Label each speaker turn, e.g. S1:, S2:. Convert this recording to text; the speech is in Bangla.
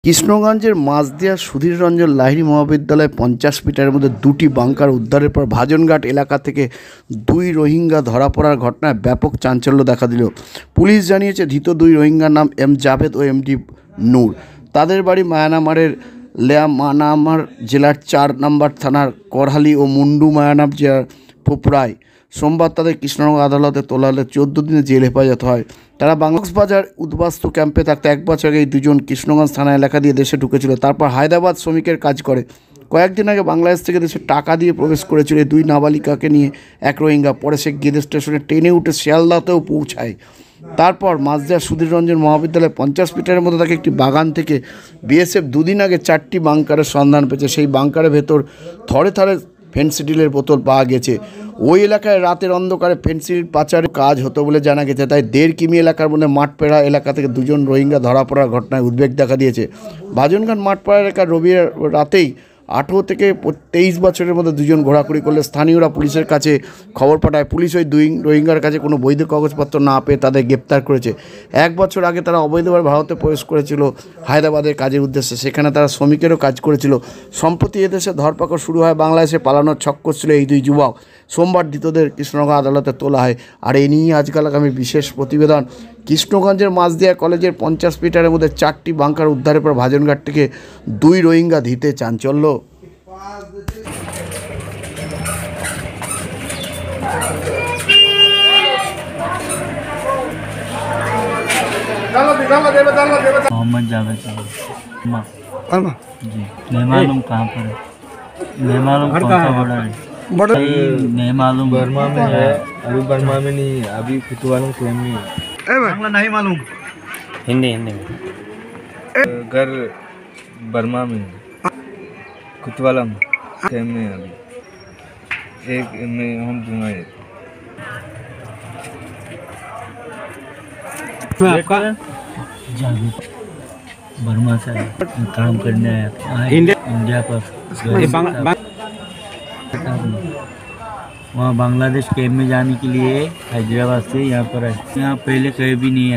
S1: কৃষ্ণগঞ্জের মাঝদিয়া সুধীর রঞ্জন লাহিড়ী মহাবিদ্যালয়ে 50 মিটারের মধ্যে দুটি বাংকার উদ্ধারের পর ভাজনঘাট এলাকা থেকে 2 রোহিঙ্গা ধরা পড়ার ঘটনায় ব্যাপক চাঞ্চল্য দেখা দিল। পুলিশ জানিয়েছে, ধৃত 2 রোহিঙ্গার নাম এম জাভেদ ও এমডি নূর। তাদের বাড়ি মায়ানামারের মায়ানমার জেলার 4 নম্বর থানার করহালি ও মুন্ডু মায়ানমার জেলার পোপরায়। সোমবার তাদের কৃষ্ণনগর আদালতে তোলা হলে 14 দিনের জেল হেফাজত হয়। তারা বাংলাবাজার উদ্বাস্তু ক্যাম্পে থাকতে 1 বছর আগে এই দুজন কৃষ্ণগঞ্জ থানা এলাকা দিয়ে দেশে ঢুকেছিল। তারপর হায়দ্রাবাদ শ্রমিকের কাজ করে। কয়েকদিন আগে বাংলাদেশ থেকে দেশে টাকা দিয়ে প্রবেশ করেছিল এই 2 নাবালিকাকে নিয়ে এক রোহিঙ্গা। পরে সে গেদে স্টেশনে ট্রেনে উঠে শিয়ালদাতেও পৌঁছায়। তারপর মাঝদিয়া সুধীর রঞ্জন মহাবিদ্যালয়ে 50 মিটারের মধ্যে তাকে একটি বাগান থেকে বিএসএফ 2 দিন আগে 4টি বাংকারের সন্ধান পেয়েছে। সেই বাংকারের ভেতর থরে থরে ফেন্সিডিলের বোতল পাওয়া গেছে। ওই এলাকায় রাতের অন্ধকারে ফেন্সিডিল পাচারের কাজ হতো বলে জানা গেছে। তাই 1.5 কিমি এলাকার মধ্যে মাঠপাড়া এলাকা থেকে 2 জন রোহিঙ্গা ধরা পড়ার ঘটনায় উদ্বেগ দেখা দিয়েছে। ভাজনঘাট মাঠপাড়া এলাকার রবি রাতেই 18 থেকে 23 বছরের মধ্যে 2 জন ঘোরাঘুরি করলে স্থানীয়রা পুলিশের কাছে খবর পাঠায়। পুলিশ ওই 2 রোহিঙ্গার কাছে কোনো বৈধ কাগজপত্র না পেয়ে তাদের গ্রেপ্তার করেছে। 1 বছর আগে তারা অবৈধভাবে ভারতে প্রবেশ করেছিল হায়দ্রাবাদের কাজের উদ্দেশ্যে। সেখানে তারা শ্রমিকেরও কাজ করেছিল। সম্প্রতি এদেশে ধরপাকড় শুরু হয়। বাংলাদেশে পালানোর ছক করছিল এই 2 যুবক। সোমবার ধৃতদের কৃষ্ণনগর আদালতে তোলা হয়। আর এই নিয়ে আজকাল আগামী বিশেষ প্রতিবেদন। কৃষ্ণগঞ্জের মাঝদিয়া কলেজের 50 মিটারের মধ্যে 4টি বাংকার উদ্ধারের পর ভাজনঘাট থেকে 2 রোহিঙ্গা ধৃতে চাঞ্চল্য।
S2: मोहम्मद जावेद जी। नहीं मालूम कहाँ पर है, नहीं मालूम कौन सा बॉर्डर है, नहीं मालूम।
S3: बर्मा में है, अभी बर्मा में नहीं है, अभी कुतवालम सेम में है।
S4: बांग्ला नहीं मालूम,
S2: हिंदी हिंदी में।
S3: घर बर्मा में है, कुतवालम सेम में है। अभी एक में हम दूंगा
S2: जावेद बर्मा से काम करने आया था इंडिया पर। वहाँ बांग्लादेश कैंप में जाने के लिए हैदराबाद से यहाँ पर है। यहाँ पहले कहीं भी नहीं है।